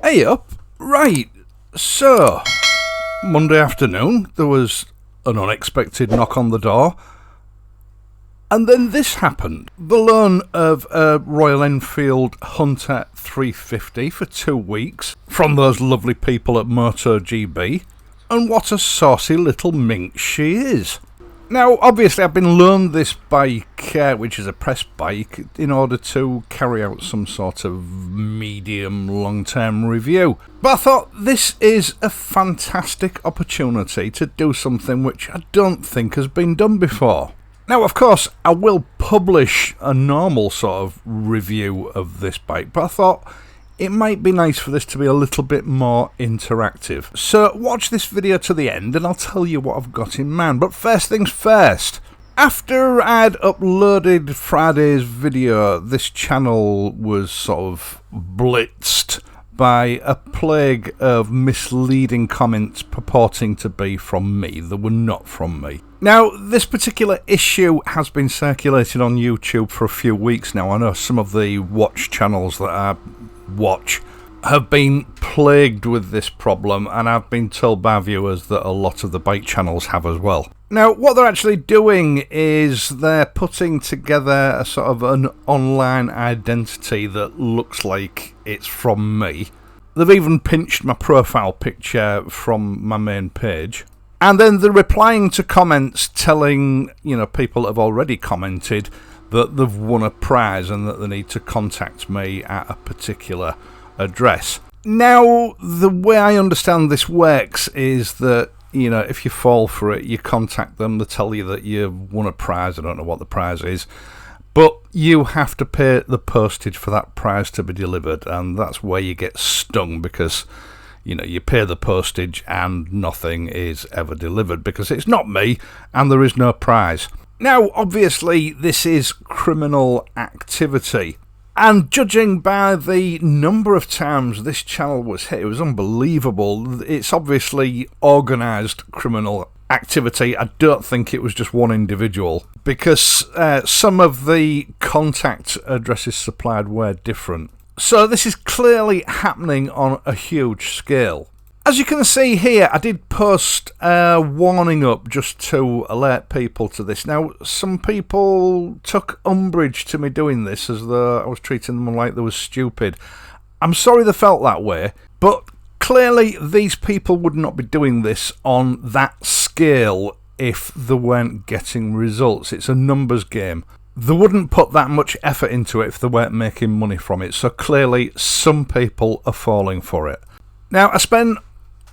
Hey up! Right, so, Monday afternoon, there was an unexpected knock on the door, and then this happened. The loan of a Royal Enfield Hunter 350 for 2 weeks from those lovely people at MotoGB, and what a saucy little minx she is. Now, obviously, I've been loaned this bike, which is a press bike, in order to carry out some sort of medium long-term review. But I thought this is a fantastic opportunity to do something which I don't think has been done before. Now, of course, I will publish a normal sort of review of this bike, but I thought it might be nice for this to be a little bit more interactive. So watch this video to the end and I'll tell you what I've got in mind. But first things first, after I'd uploaded Friday's video, this channel was sort of blitzed by a plague of misleading comments purporting to be from me that were not from me. Now, this particular issue has been circulated on YouTube for a few weeks now. I know some of the watch channels that I watch have been plagued with this problem, and I've been told by viewers that a lot of the bike channels have as well. Now, what they're actually doing is they're putting together a sort of an online identity that looks like it's from me. They've even pinched my profile picture from my main page. And then they're replying to comments telling, people that have already commented that they've won a prize and that they need to contact me at a particular address. Now, the way I understand this works is that, if you fall for it, you contact them, they tell you that you've won a prize. I don't know what the prize is, but you have to pay the postage for that prize to be delivered, and that's where you get stung because, you pay the postage and nothing is ever delivered because it's not me and there is no prize. Now, obviously, this is criminal activity, and judging by the number of times this channel was hit, it was unbelievable. It's obviously organised criminal activity. I don't think it was just one individual, because some of the contact addresses supplied were different. So this is clearly happening on a huge scale. As you can see here, I did post a warning up just to alert people to this. Now, some people took umbrage to me doing this as though I was treating them like they were stupid. I'm sorry they felt that way, but clearly these people would not be doing this on that scale if they weren't getting results. It's a numbers game. They wouldn't put that much effort into it if they weren't making money from it. So clearly some people are falling for it. Now, I spent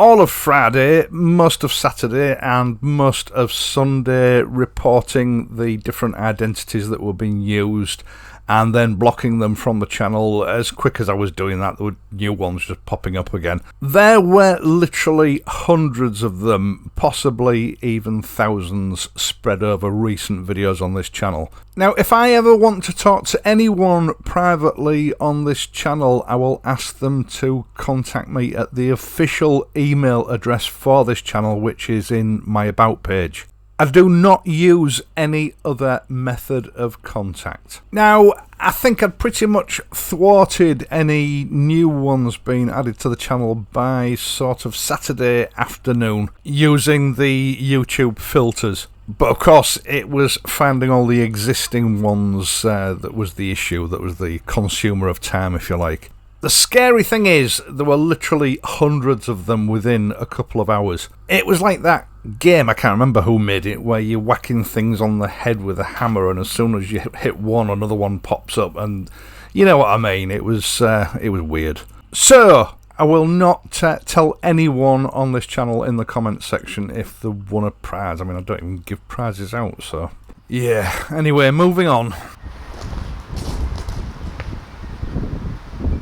all of Friday, most of Saturday and most of Sunday reporting the different identities that were being used and then blocking them from the channel. As quick as I was doing that, there were new ones just popping up again. There were literally hundreds of them, possibly even thousands, spread over recent videos on this channel. Now, if I ever want to talk to anyone privately on this channel, I will ask them to contact me at the official email address for this channel, which is in my About page. I do not use any other method of contact. Now, I think I'd pretty much thwarted any new ones being added to the channel by sort of Saturday afternoon using the YouTube filters. But of course, it was finding all the existing ones that was the issue, that was the consumer of time, if you like. The scary thing is, there were literally hundreds of them within a couple of hours. It was like that game, I can't remember who made it, where you're whacking things on the head with a hammer, and as soon as you hit one, another one pops up, and you know what I mean. It was weird. So, I will not tell anyone on this channel in the comments section if they won a prize. I mean, I don't even give prizes out, so yeah. Anyway, moving on.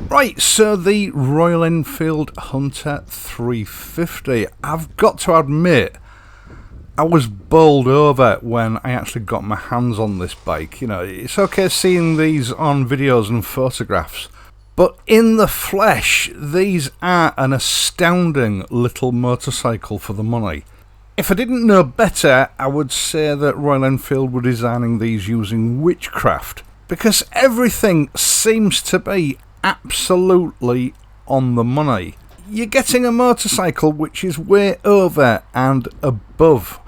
Right, so the Royal Enfield Hunter 350. I've got to admit, I was bowled over when I actually got my hands on this bike. It's okay seeing these on videos and photographs, but in the flesh, these are an astounding little motorcycle for the money. If I didn't know better, I would say that Royal Enfield were designing these using witchcraft, because everything seems to be absolutely on the money. You're getting a motorcycle which is way over and above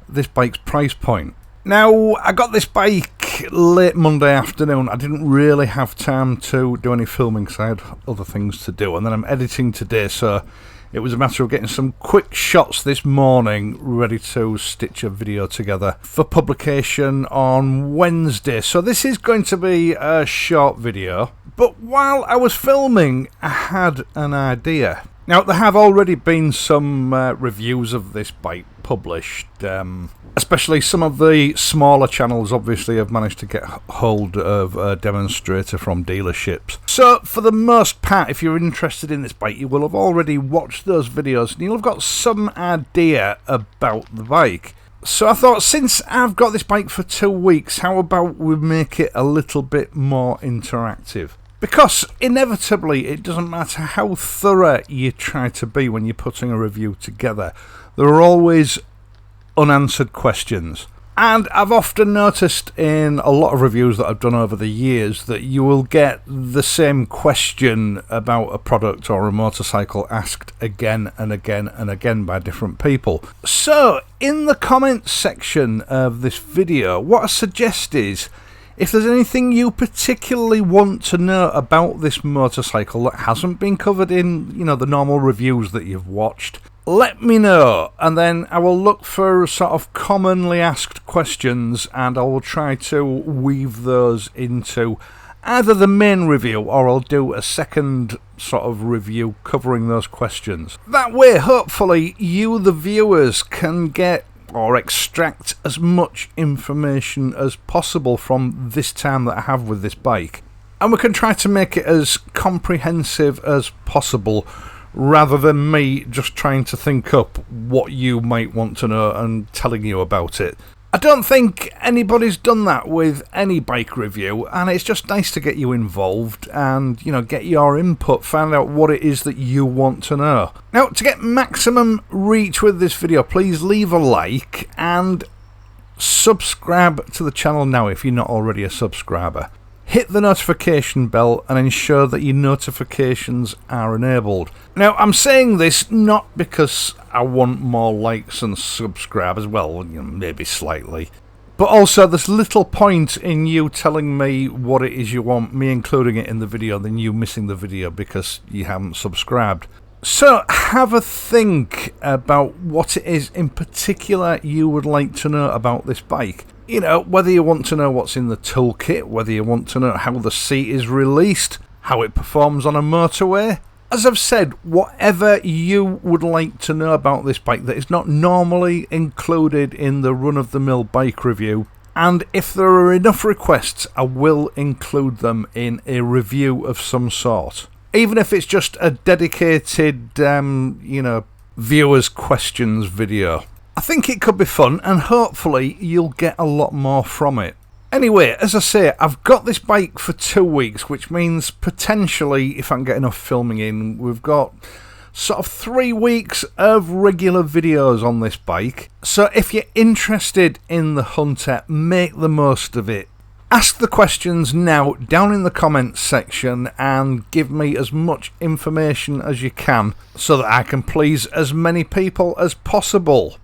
this bike's price point. Now, I got this bike late Monday afternoon. I didn't really have time to do any filming because I had other things to do, and then I'm editing today, so it was a matter of getting some quick shots this morning ready to stitch a video together for publication on Wednesday. So this is going to be a short video, but while I was filming I had an idea. Now, there have already been some reviews of this bike published, especially some of the smaller channels obviously have managed to get hold of a demonstrator from dealerships. So for the most part, if you're interested in this bike, you will have already watched those videos and you'll have got some idea about the bike. So I thought, since I've got this bike for 2 weeks, how about we make it a little bit more interactive? Because inevitably, it doesn't matter how thorough you try to be when you're putting a review together, there are always unanswered questions. And I've often noticed in a lot of reviews that I've done over the years that you will get the same question about a product or a motorcycle asked again and again and again by different people. So in the comments section of this video, what I suggest is, if there's anything you particularly want to know about this motorcycle that hasn't been covered in, the normal reviews that you've watched, let me know, and then I will look for sort of commonly asked questions and I will try to weave those into either the main review or I'll do a second sort of review covering those questions. That way, hopefully, you, the viewers, can get or extract as much information as possible from this time that I have with this bike. And we can try to make it as comprehensive as possible, rather than me just trying to think up what you might want to know and telling you about it. I don't think anybody's done that with any bike review, and it's just nice to get you involved and, get your input, find out what it is that you want to know. Now, to get maximum reach with this video, please leave a like and subscribe to the channel now if you're not already a subscriber. Hit the notification bell and ensure that your notifications are enabled. Now, I'm saying this not because I want more likes and subscribers, well, maybe slightly, but also there's little point in you telling me what it is you want, me including it in the video, than you missing the video because you haven't subscribed. So have a think about what it is in particular you would like to know about this bike. Whether you want to know what's in the toolkit, whether you want to know how the seat is released, how it performs on a motorway. As I've said, whatever you would like to know about this bike that is not normally included in the run-of-the-mill bike review, and if there are enough requests, I will include them in a review of some sort. Even if it's just a dedicated, viewers' questions video. I think it could be fun, and hopefully you'll get a lot more from it. Anyway, as I say, I've got this bike for 2 weeks, which means potentially, if I can get enough filming in, we've got sort of 3 weeks of regular videos on this bike. So if you're interested in the Hunter, make the most of it. Ask the questions now down in the comments section and give me as much information as you can so that I can please as many people as possible.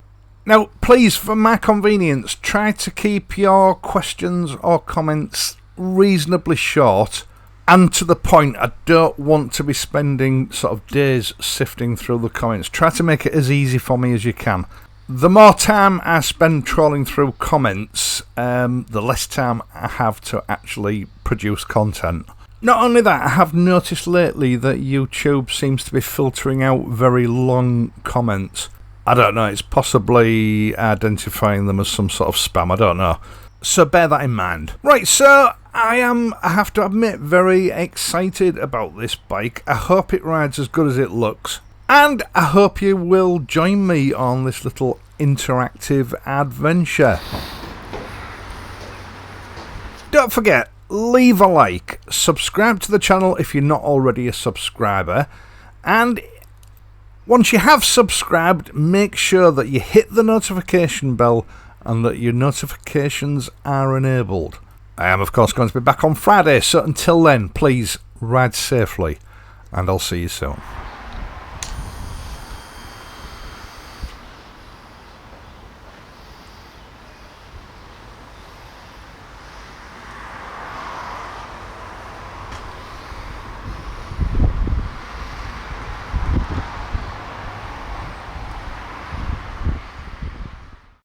Now, please, for my convenience, try to keep your questions or comments reasonably short and to the point. I don't want to be spending sort of days sifting through the comments. Try to make it as easy for me as you can. The more time I spend trawling through comments, the less time I have to actually produce content. Not only that, I have noticed lately that YouTube seems to be filtering out very long comments. I don't know, it's possibly identifying them as some sort of spam, I don't know. So bear that in mind. Right, so I have to admit, very excited about this bike. I hope it rides as good as it looks. And I hope you will join me on this little interactive adventure. Don't forget, leave a like, subscribe to the channel if you're not already a subscriber, and once you have subscribed, make sure that you hit the notification bell and that your notifications are enabled. I am, of course, going to be back on Friday, so until then, please ride safely and I'll see you soon.